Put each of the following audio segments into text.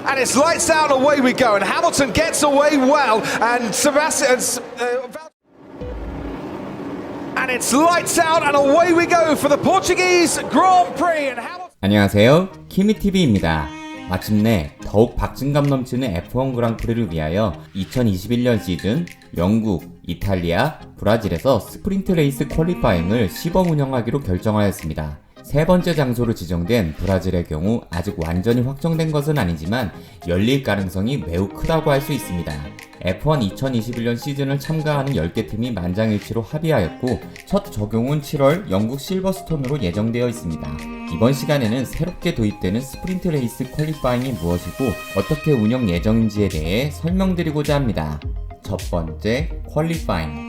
And it's lights out and away we go. And Hamilton gets away well. And Sebastian... And it's lights out and away we go for the Portuguese Grand Prix. And Hamilton... 안녕하세요, 키미TV입니다. 마침내 더욱 박진감 넘치는 F1 그랑프리를 위하여 2021년 시즌 영국, 이탈리아, 브라질에서 스프린트 레이스 퀄리파잉을 시범 운영하기로 결정하였습니다. 세 번째 장소로 지정된 브라질의 경우 아직 완전히 확정된 것은 아니지만 열릴 가능성이 매우 크다고 할 수 있습니다. F1 2021년 시즌을 참가하는 10개 팀이 만장일치로 합의하였고 첫 적용은 7월 영국 실버스톤으로 예정되어 있습니다. 이번 시간에는 새롭게 도입되는 스프린트 레이스 퀄리파잉이 무엇이고 어떻게 운영 예정인지에 대해 설명드리고자 합니다. 첫 번째, 퀄리파잉.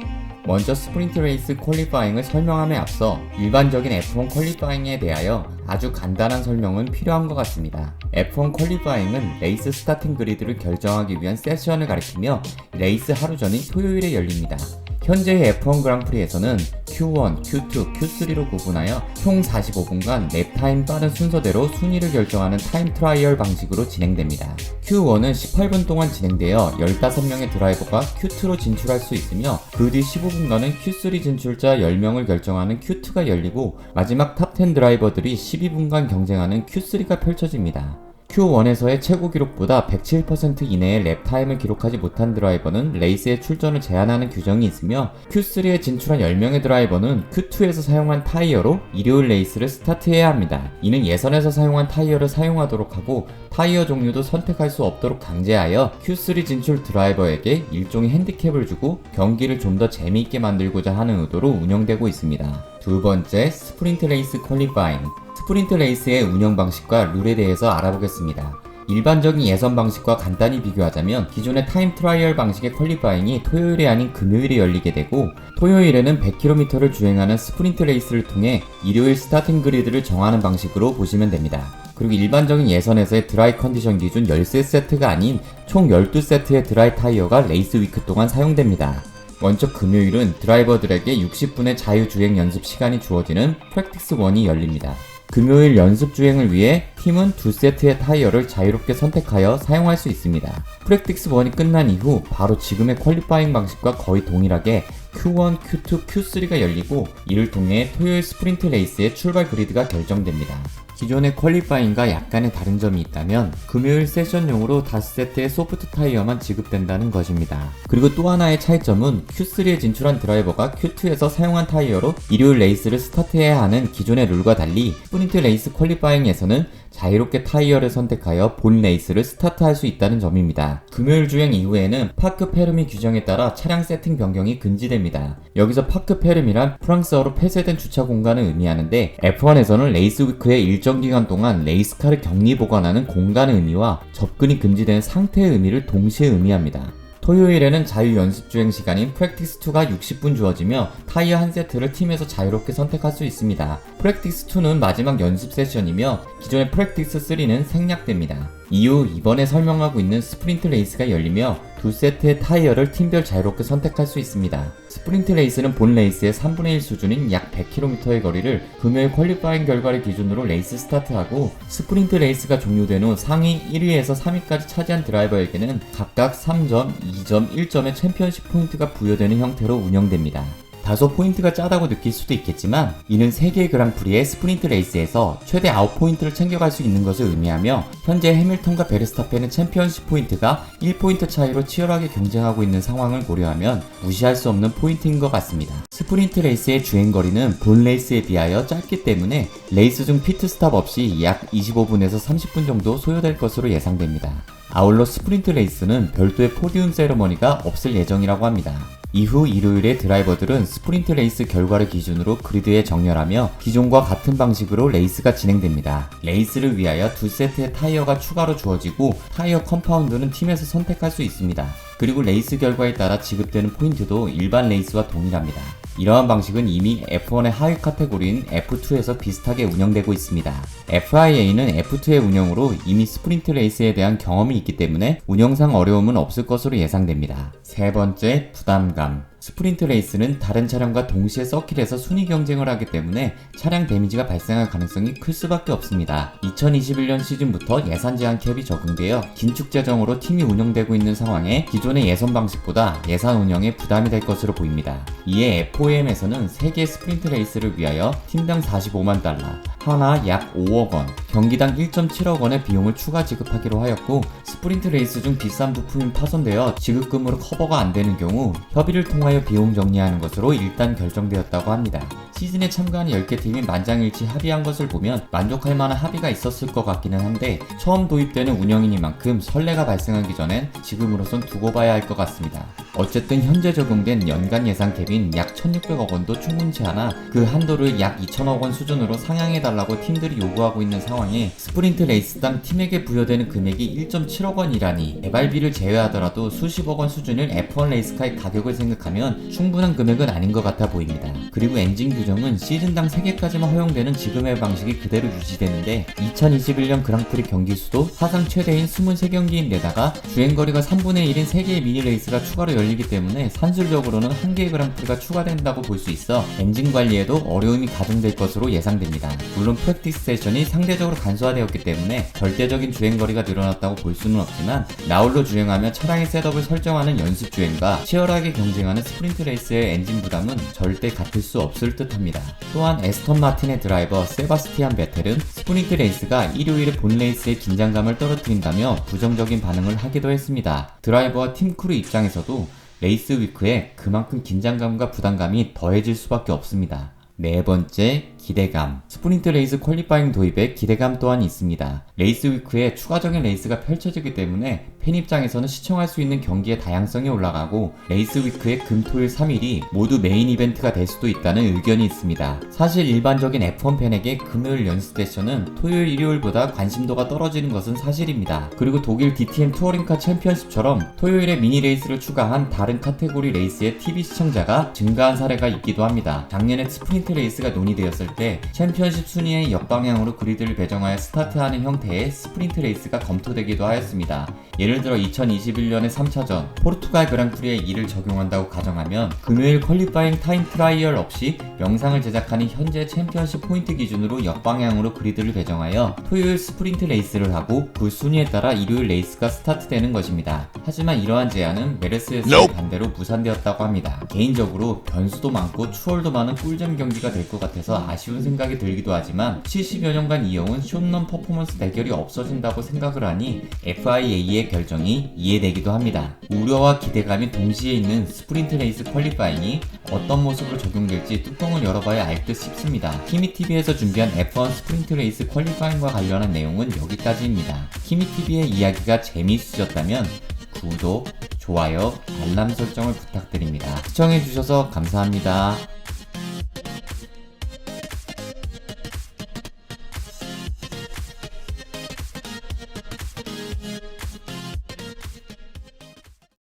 먼저 스프린트 레이스 퀄리파잉을 설명함에 앞서 일반적인 F1 퀄리파잉에 대하여 아주 간단한 설명은 필요한 것 같습니다. F1 퀄리파잉은 레이스 스타팅 그리드를 결정하기 위한 세션을 가리키며 레이스 하루 전인 토요일에 열립니다. 현재의 F1 그랑프리에서는 Q1, Q2, Q3로 구분하여 총 45분간 랩타임 빠른 순서대로 순위를 결정하는 타임 트라이얼 방식으로 진행됩니다. Q1은 18분 동안 진행되어 15명의 드라이버가 Q2로 진출할 수 있으며 그 뒤 15분간은 Q3 진출자 10명을 결정하는 Q2가 열리고 마지막 탑10 드라이버들이 12분간 경쟁하는 Q3가 펼쳐집니다. Q1에서의 최고 기록보다 107% 이내의 랩타임을 기록하지 못한 드라이버는 레이스에 출전을 제한하는 규정이 있으며 Q3에 진출한 10명의 드라이버는 Q2에서 사용한 타이어로 일요일 레이스를 스타트해야 합니다. 이는 예선에서 사용한 타이어를 사용하도록 하고 타이어 종류도 선택할 수 없도록 강제하여 Q3 진출 드라이버에게 일종의 핸디캡을 주고 경기를 좀 더 재미있게 만들고자 하는 의도로 운영되고 있습니다. 두 번째, 스프린트 레이스 퀄리파잉. 스프린트 레이스의 운영 방식과 룰에 대해서 알아보겠습니다. 일반적인 예선 방식과 간단히 비교하자면 기존의 타임 트라이얼 방식의 퀄리파잉이 토요일이 아닌 금요일에 열리게 되고 토요일에는 100km를 주행하는 스프린트 레이스를 통해 일요일 스타팅 그리드를 정하는 방식으로 보시면 됩니다. 그리고 일반적인 예선에서의 드라이 컨디션 기준 13세트가 아닌 총 12세트의 드라이 타이어가 레이스 위크 동안 사용됩니다. 먼저 금요일은 드라이버들에게 60분의 자유주행 연습 시간이 주어지는 프랙티스 1이 열립니다. 금요일 연습 주행을 위해 팀은 2세트의 타이어를 자유롭게 선택하여 사용할 수 있습니다. 프랙티스 1이 끝난 이후 바로 지금의 퀄리파잉 방식과 거의 동일하게 Q1, Q2, Q3가 열리고 이를 통해 토요일 스프린트 레이스의 출발 그리드가 결정됩니다. 기존의 퀄리파잉과 약간의 다른 점이 있다면 금요일 세션용으로 5세트의 소프트 타이어만 지급된다는 것입니다. 그리고 또 하나의 차이점은 Q3에 진출한 드라이버가 Q2에서 사용한 타이어로 일요일 레이스를 스타트해야 하는 기존의 룰과 달리 스프린트 레이스 퀄리파잉에서는 자유롭게 타이어를 선택하여 본 레이스를 스타트할 수 있다는 점입니다. 금요일 주행 이후에는 파크 페르미 규정에 따라 차량 세팅 변경이 금지됩니다. 여기서 파크 페르미란 프랑스어로 폐쇄된 주차 공간을 의미하는데 F1에서는 레이스 위크의 일정 기간 동안 레이스카를 격리 보관하는 공간의 의미와 접근이 금지된 상태의 의미를 동시에 의미합니다. 토요일에는 자유 연습 주행 시간인 프랙티스 2가 60분 주어지며 타이어 한 세트를 팀에서 자유롭게 선택할 수 있습니다. 프랙티스 2는 마지막 연습 세션이며 기존의 프랙티스 3는 생략됩니다. 이후 이번에 설명하고 있는 스프린트 레이스가 열리며 2세트의 타이어를 팀별 자유롭게 선택할 수 있습니다. 스프린트 레이스는 본 레이스의 3분의 1 수준인 약 100km의 거리를 금요일 퀄리파잉 결과를 기준으로 레이스 스타트하고 스프린트 레이스가 종료된 후 상위 1위에서 3위까지 차지한 드라이버에게는 각각 3점, 2점, 1점의 챔피언십 포인트가 부여되는 형태로 운영됩니다. 다소 포인트가 짜다고 느낄 수도 있겠지만 이는 세계 그랑프리의 스프린트 레이스에서 최대 9포인트를 챙겨갈 수 있는 것을 의미하며 현재 해밀턴과 베르스타펜의 챔피언십 포인트가 1포인트 차이로 치열하게 경쟁하고 있는 상황을 고려하면 무시할 수 없는 포인트인 것 같습니다. 스프린트 레이스의 주행거리는 본 레이스에 비하여 짧기 때문에 레이스 중 피트스탑 없이 약 25분에서 30분 정도 소요될 것으로 예상됩니다. 아울러 스프린트 레이스는 별도의 포디움 세레머니가 없을 예정이라고 합니다. 이후 일요일에 드라이버들은 스프린트 레이스 결과를 기준으로 그리드에 정렬하며 기존과 같은 방식으로 레이스가 진행됩니다. 레이스를 위하여 2세트의 타이어가 추가로 주어지고 타이어 컴파운드는 팀에서 선택할 수 있습니다. 그리고 레이스 결과에 따라 지급되는 포인트도 일반 레이스와 동일합니다. 이러한 방식은 이미 F1의 하위 카테고리인 F2에서 비슷하게 운영되고 있습니다. FIA는 F2의 운영으로 이미 스프린트 레이스에 대한 경험이 있기 때문에 운영상 어려움은 없을 것으로 예상됩니다. 세 번째, 부담감. 스프린트 레이스는 다른 차량과 동시에 서킷에서 순위 경쟁을 하기 때문에 차량 데미지가 발생할 가능성이 클 수밖에 없습니다. 2021년 시즌부터 예산 제한 캡이 적용되어 긴축 재정으로 팀이 운영되고 있는 상황에 기존의 예선 방식보다 예산 운영에 부담이 될 것으로 보입니다. 이에 FOM에서는 세계 스프린트 레이스를 위하여 팀당 45만 달러, 하나 약 5억 원, 경기당 1.7억 원의 비용을 추가 지급하기로 하였고, 스프린트 레이스 중 비싼 부품이 파손되어 지급금으로 커버가 안 되는 경우 협의를 통하여 비용 정리하는 것으로 일단 결정되었다고 합니다. 시즌에 참가하는 10개 팀이 만장일치 합의한 것을 보면 만족할 만한 합의가 있었을 것 같기는 한데, 처음 도입되는 운영이니만큼 선례가 발생하기 전엔 지금으로선 두고 봐야 할 것 같습니다. 어쨌든 현재 적용된 연간 예산 캡인 약 1600억 원도 충분치 않아 그 한도를 약 2000억 원 수준으로 상향해달라고 팀들이 요구하고 있는 상황에 스프린트 레이스당 팀에게 부여되는 금액이 1.7억 원이라니, 개발비를 제외하더라도 수십억 원 수준일 F1 레이스카의 가격을 생각하면 충분한 금액은 아닌 것 같아 보입니다. 그리고 엔진 규정은 시즌당 3개까지만 허용되는 지금의 방식이 그대로 유지되는데, 2021년 그랑프리 경기 수도 사상 최대인 23경기인데다가 주행거리가 3분의 1인 3개의 미니 레이스가 추가로 열리기 때문에 산술적으로는 1개의 그랑프리가 추가된다고 볼 수 있어 엔진 관리에도 어려움이 가중될 것으로 예상됩니다. 물론 프랙티스 세션이 상대적으로 간소화되었기 때문에 절대적인 주행거리가 늘어났다고 볼 수는 없지만, 나홀로 주행하며 차량의 셋업을 설정하는 연습 주행과 치열하게 경쟁하는 스프린트 레이스의 엔진 부담은 절대 같을 수 없을 듯합니다. 또한 에스턴 마틴의 드라이버 세바스티안 베텔은 스프린트 레이스가 일요일에 본 레이스의 긴장감을 떨어뜨린다며 부정적인 반응을 하기도 했습니다. 드라이버와 팀 크루 입장에서도 레이스 위크에 그만큼 긴장감과 부담감이 더해질 수밖에 없습니다. 네 번째, 기대감. 스프린트 레이스 퀄리파잉 도입에 기대감 또한 있습니다. 레이스 위크에 추가적인 레이스가 펼쳐지기 때문에 팬 입장에서는 시청할 수 있는 경기의 다양성이 올라가고, 레이스 위크의 금, 토, 일 3일이 모두 메인 이벤트가 될 수도 있다는 의견이 있습니다. 사실 일반적인 F1 팬에게 금요일 연습 세션은 토요일, 일요일보다 관심도가 떨어지는 것은 사실입니다. 그리고 독일 DTM 투어링카 챔피언십처럼 토요일에 미니 레이스를 추가한 다른 카테고리 레이스의 TV 시청자가 증가한 사례가 있기도 합니다. 작년에 스프린트 레이스가 논의되었을 때 챔피언십 순위의 역방향으로 그리드를 배정하여 스타트하는 형태의 스프린트 레이스가 검토되기도 하였습니다. 예를 들어 2021년의 3차전 포르투갈 그랑프리에 이를 적용한다고 가정하면 금요일 퀄리파잉 타임 트라이얼 없이 영상을 제작하는 현재 챔피언십 포인트 기준으로 역방향으로 그리드를 배정하여 토요일 스프린트 레이스를 하고 그 순위에 따라 일요일 레이스가 스타트되는 것입니다. 하지만 이러한 제안은 메르세데스의 반대로 무산되었다고 합니다. 개인적으로 변수도 많고 추월도 많은 꿀잼 경기가 될 것 같아서 아쉬운 생각이 들기도 하지만 70여 년간 이어온 쇼넌 퍼포먼스 대결이 없어진다고 생각을 하니 FIA의 결정이 이해되기도 합니다. 우려와 기대감이 동시에 있는 스프린트 레이스 퀄리파잉이 어떤 모습으로 적용될지 뚜껑을 열어봐야 알 듯 싶습니다. 키미TV에서 준비한 F1 스프린트 레이스 퀄리파잉과 관련한 내용은 여기까지입니다. 키미TV의 이야기가 재미있으셨다면 구독, 좋아요, 알람 설정을 부탁드립니다. 시청해주셔서 감사합니다.